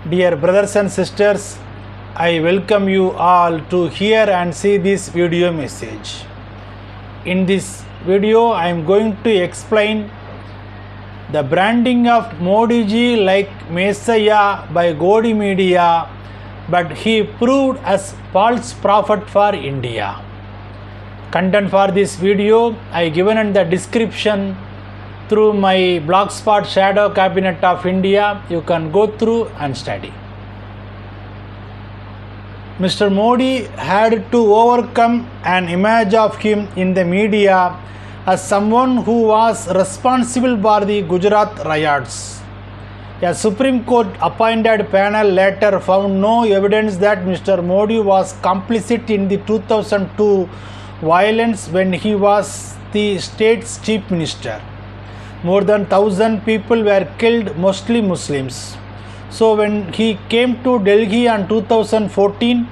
Dear brothers and sisters, I welcome you all to hear and see this video message. In this video, I am going to explain the branding of Modiji like Messiah by Godi media, but he proved as false prophet for India. Content for this video I given in the description through my blogspot Shadow Cabinet of India. You can go through and study. Mr. Modi had to overcome an image of him in the media as someone who was responsible for the Gujarat riots. A Supreme Court appointed panel later found no evidence that Mr. Modi was complicit in the 2002 violence when he was the state's chief minister. More than 1,000 people were killed, mostly Muslims. So when he came to Delhi in 2014,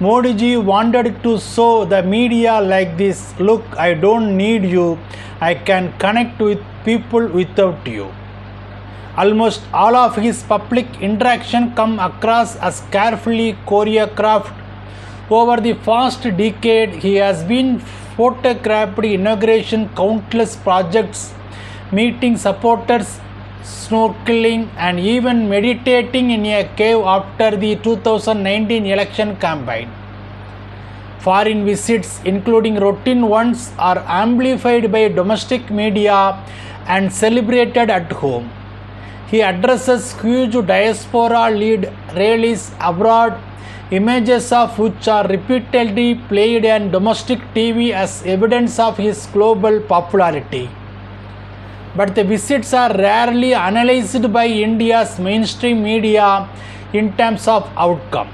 Modiji wanted to show the media like this: look, I don't need you, I can connect with people without you. Almost all of his public interaction come across as carefully choreographed. Over the past decade, he has been photographed inauguration countless projects, meeting supporters, snorkeling, and even meditating in a cave after the 2019 election campaign. Foreign visits, including routine ones, are amplified by domestic media and celebrated at home. He addresses huge diaspora lead rallies abroad, images of which are repeatedly played on domestic TV as evidence of his global popularity. But the visits are rarely analyzed by India's mainstream media in terms of outcome.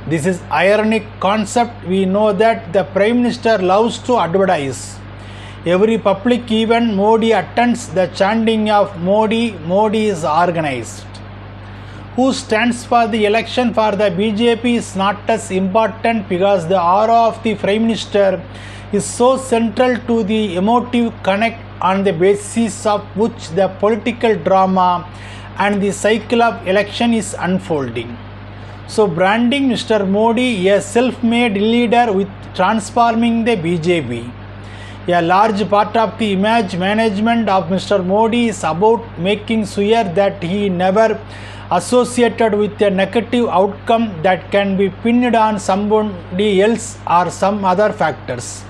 This is an ironic concept. We know that the Prime Minister loves to advertise. Every public event Modi attends, the chanting of Modi, Modi is organized. Who stands for the election for the BJP is not as important because the aura of the Prime Minister is so central to the emotive connect on the basis of which the political drama and the cycle of election is unfolding. So branding Mr. Modi a self-made leader with transforming the BJP. A large part of the image management of Mr. Modi is about making sure that he never associated with a negative outcome that can be pinned on somebody else or some other factors.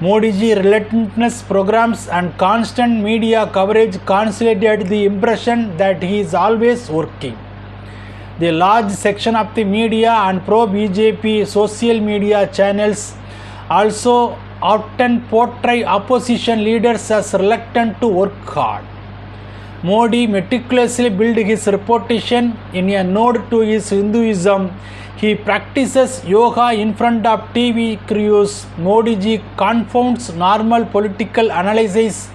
Modiji relentless programs and constant media coverage consolidate the impression that he is always working. The large section of the media and pro-BJP social media channels also often portray opposition leaders as reluctant to work hard. Modi meticulously built his reputation. In a nod to his Hinduism, he practices yoga in front of TV crews. Modiji confounds normal political analysis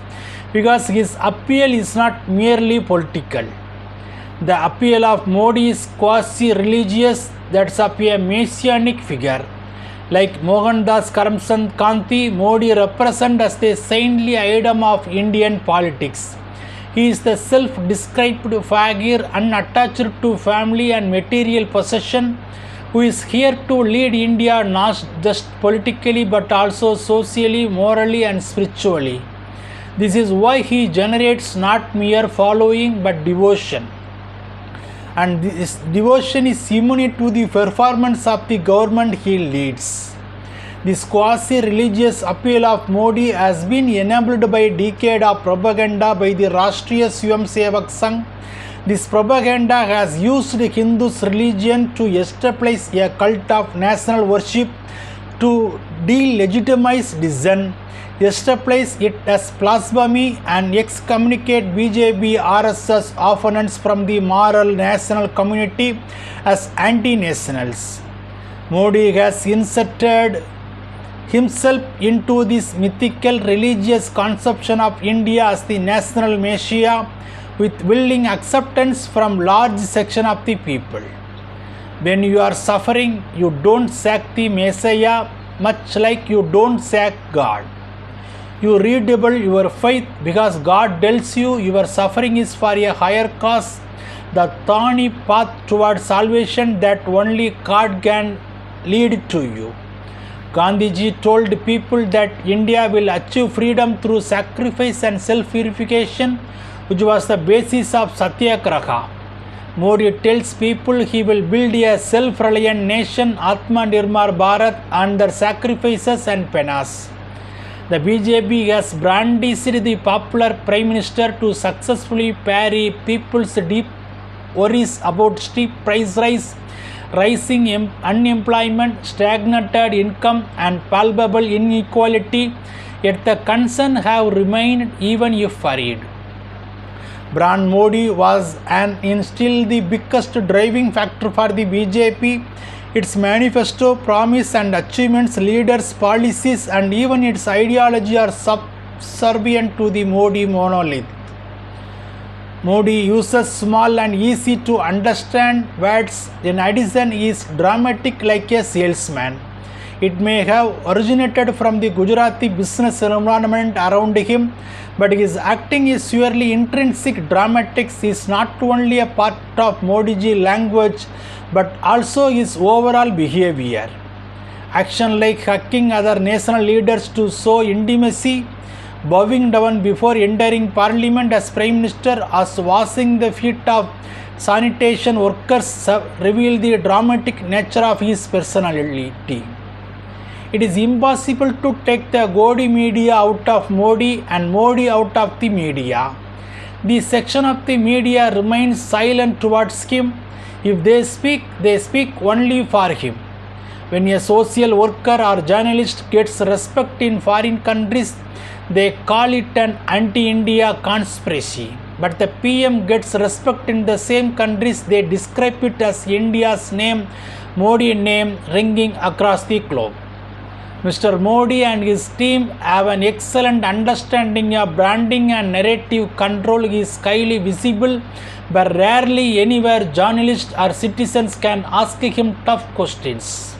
because his appeal is not merely political. The appeal of Modi is quasi-religious, that's of a messianic figure. Like Mohandas Karamchand Kanti, Modi represents as the saintly item of Indian politics. He is the self-described figure unattached to family and material possession, who is here to lead India not just politically but also socially, morally and spiritually. This is why he generates not mere following but devotion. And this devotion is immune to the performance of the government he leads. This quasi-religious appeal of Modi has been enabled by a decade of propaganda by the Rashtriya Swayamsevak Sangh. This propaganda has used Hindus' religion to establish a cult of national worship, to delegitimize dissent, establish it as blasphemy, and excommunicate BJP RSS opponents from the moral national community as anti-nationals. Modi has inserted himself into this mythical religious conception of India as the national messiah with willing acceptance from large section of the people. When you are suffering, you don't sack the messiah, much like you don't sack God. You redouble your faith because God tells you your suffering is for a higher cause, the thorny path towards salvation that only God can lead to you. Gandhiji told people that India will achieve freedom through sacrifice and self-purification, which was the basis of Satyagraha. Modi tells people he will build a self-reliant nation, Atma Nirmar Bharat, under sacrifices and penas. The BJP has brandished the popular Prime Minister to successfully parry people's deep worries about steep price rise, rising unemployment, stagnated income and palpable inequality, yet the concern have remained even if varied. Brand Modi was and still the biggest driving factor for the BJP. Its manifesto, promise and achievements, leaders, policies and even its ideology are subservient to the Modi monolith. Modi uses small and easy to understand words. In addition, he is dramatic like a salesman. It may have originated from the Gujarati business environment around him, but his acting is purely intrinsic. Dramatics is not only a part of Modiji language, but also his overall behavior. Action like hugging other national leaders to show intimacy, bowing down before entering parliament as Prime Minister, as washing the feet of sanitation workers reveal the dramatic nature of his personality. It is impossible to take the Godi media out of Modi and Modi out of the media. The section of the media remains silent towards him. If they speak only for him. When a social worker or journalist gets respect in foreign countries, they call it an anti-India conspiracy. But the PM gets respect in the same countries, they describe it as India's name, Modi name ringing across the globe. Mr. Modi and his team have an excellent understanding of branding and narrative control. He is highly visible, but rarely anywhere journalists or citizens can ask him tough questions.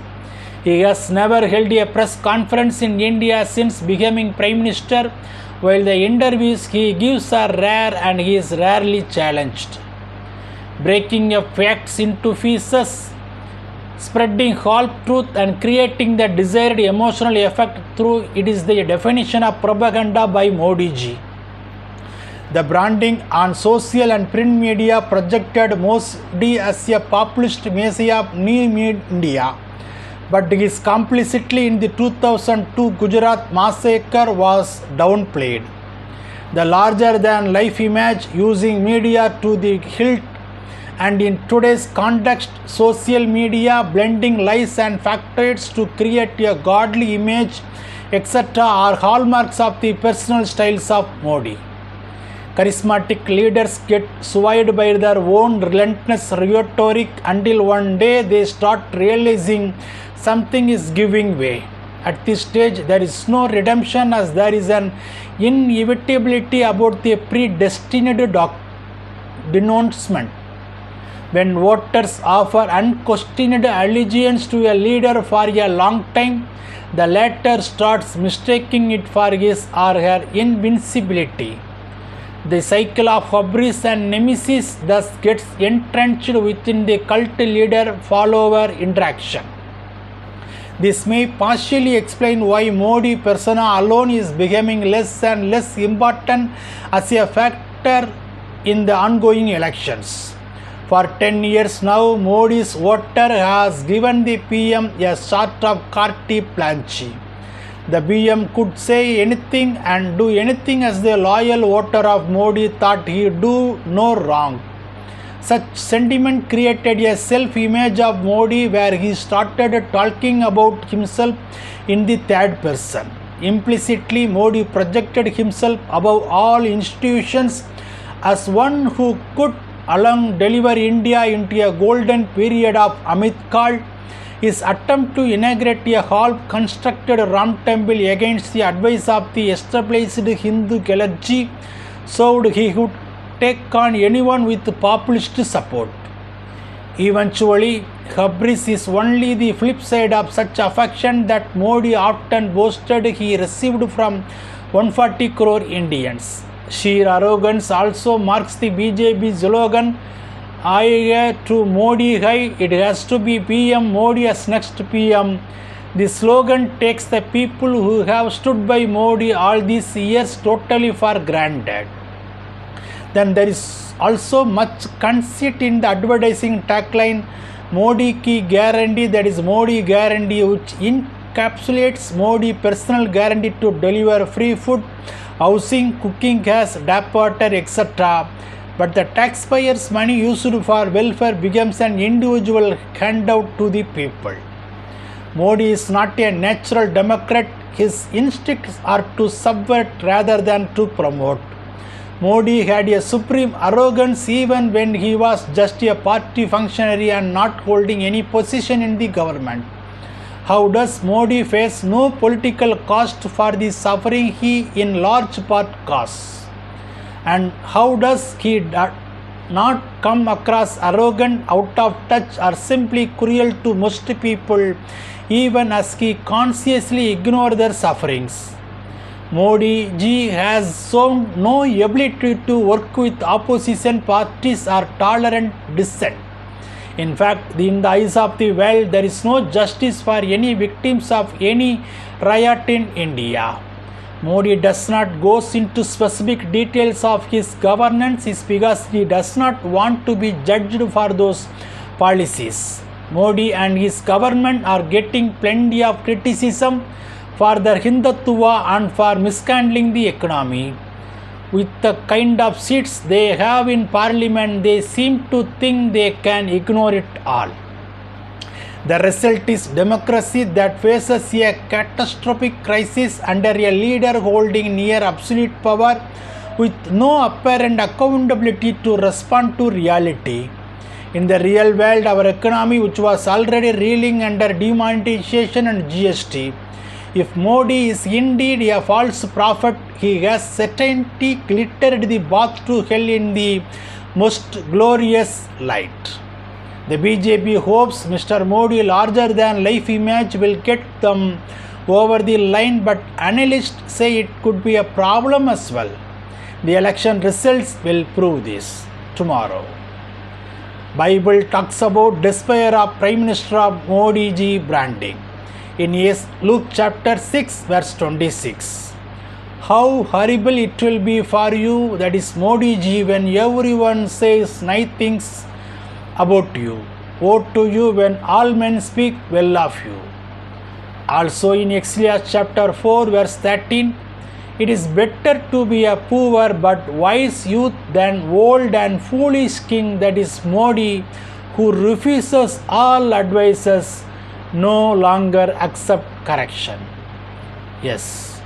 He has never held a press conference in India since becoming Prime Minister, while the interviews he gives are rare and he is rarely challenged. Breaking up facts into pieces, spreading half truth and creating the desired emotional effect through it is the definition of propaganda by Modiji. The branding on social and print media projected Modi as a populist messiah of New India, but his complicity in the 2002 Gujarat massacre was downplayed. The larger-than-life image using media to the hilt, and in today's context, social media blending lies and factoids to create a godly image, etc., are hallmarks of the personal styles of Modi. Charismatic leaders get swayed by their own relentless rhetoric until one day they start realizing something is giving way. At this stage, there is no redemption, as there is an inevitability about the predestined denouncement. When voters offer unquestioned allegiance to a leader for a long time, the latter starts mistaking it for his or her invincibility. The cycle of hubris and nemesis thus gets entrenched within the cult leader-follower interaction. This may partially explain why Modi persona alone is becoming less and less important as a factor in the ongoing elections. For 10 years now, Modi's voter has given the PM a sort of carte blanche. The PM could say anything and do anything as the loyal voter of Modi thought he would do no wrong. Such sentiment created a self-image of Modi where he started talking about himself in the third person. Implicitly, Modi projected himself above all institutions as one who could alone deliver India into a golden period of Amit Kal. His attempt to inaugurate a half-constructed Ram temple against the advice of the established Hindu clergy showed he could take on anyone with populist support. Eventually, hubris is only the flip side of such affection that Modi often boasted he received from 140 crore Indians. Sheer arrogance also marks the BJP slogan hai to Modi hai, it has to be PM Modi as next PM. The slogan takes the people who have stood by Modi all these years totally for granted. Then there is also much conceit in the advertising tagline Modi ki guarantee, that is Modi guarantee, which encapsulates Modi personal guarantee to deliver free food, housing, cooking gas, tap water, etc. But the taxpayers' money used for welfare becomes an individual handout to the people. Modi is not a natural democrat. His instincts are to subvert rather than to promote. Modi had a supreme arrogance even when he was just a party functionary and not holding any position in the government. How does Modi face no political cost for the suffering he in large part causes? And how does he not come across arrogant, out of touch, or simply cruel to most people, even as he consciously ignores their sufferings? Modiji has shown no ability to work with opposition parties or tolerant dissent. In fact, in the eyes of the world, there is no justice for any victims of any riot in India. Modi does not go into specific details of his governance is because he does not want to be judged for those policies. Modi and his government are getting plenty of criticism for their Hindutva and for mishandling the economy. With the kind of seats they have in parliament, they seem to think they can ignore it all. The result is democracy that faces a catastrophic crisis under a leader holding near absolute power with no apparent accountability to respond to reality. In the real world, our economy, which was already reeling under demonetization and GST, if Modi is indeed a false prophet, he has certainly glittered the path to hell in the most glorious light. The BJP hopes Mr. Modi's larger than life image will get them over the line, but analysts say it could be a problem as well. The election results will prove this tomorrow. Bible talks about despair of Prime Minister of Modiji branding. In Luke chapter 6 verse 26. How horrible it will be for you, that is Modiji, when everyone says nice things about you. Woe to you when all men speak well of you. Also in Ecclesiastes chapter 4 verse 13. It is better to be a poor but wise youth than old and foolish king, that is Modi, who refuses all advices, no longer accept correction. Yes.